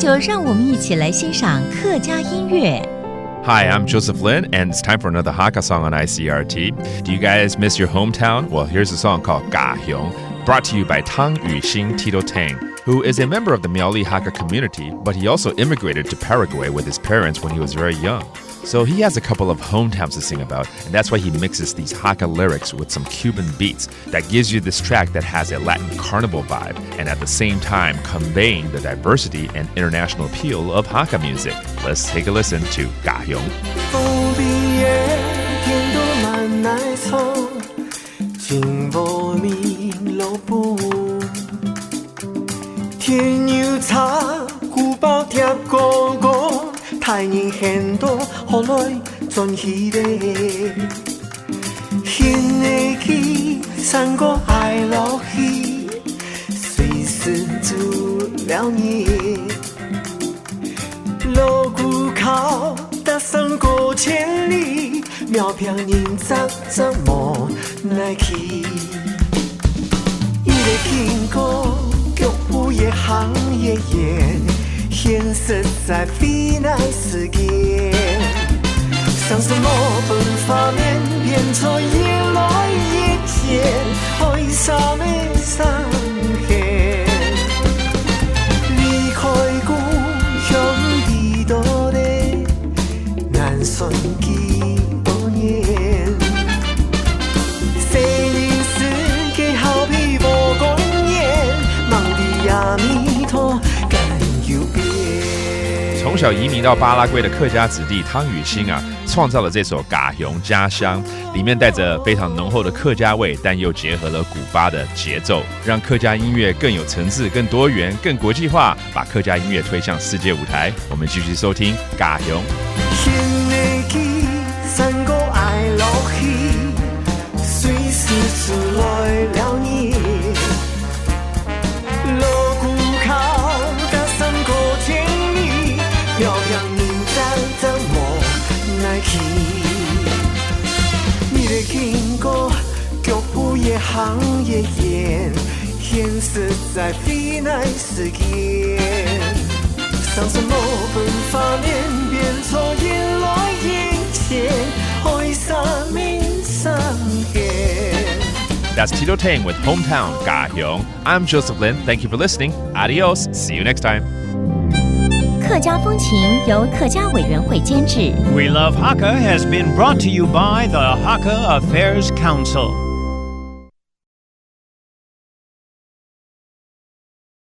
就让我们一起来欣赏客家音乐。Hi, I'm Joseph Lin, and it's time for another Hakka song on ICRT. Do you guys miss your hometown? Well, here's a song called Ga Hyong, brought to you by Tang Yuxing Tito Tang, who is a member of the Miaoli Hakka community, but he also immigrated to Paraguay with his parents when he was very young. So he has a couple of hometowns to sing about, and that's why he mixes these Hakka lyrics with some Cuban beats that gives you this track that has a Latin carnival vibe, and at the same time conveying the diversity and international appeal of Hakka music. Let's take a listen to Ga Hyong. 太人很多，后来转起来，现的起，三个爱落去，随时住了你。锣鼓敲打三个千里，苗票人扎扎莫来去。一个听歌，脚步也行也远。现实在非难世界，想什么办法面变成越来越甜，爱啥没伤害。离开故乡的多的，难算几多年。谁人世界好比无公演，忙的阿弥陀。从小移民到巴拉圭的客家子弟汤雨欣啊，创造了这首《嘎雄家乡》，里面带着非常浓厚的客家味，但又结合了古巴的节奏，让客家音乐更有层次、更多元、更国际化，把客家音乐推向世界舞台。我们继续收听《嘎雄》。你的听歌脚步也行也远，现实在非难世界，想什么办法面变成越来越甜，爱啥没伤害。That's Tito Tang with Hometown Ga Hyong. I'm Joseph Lin. Thank you for listening. Adios. See you next time. 客家风情由客家委员会监制。 We Love Hakka has been brought to you by the Hakka Affairs Council.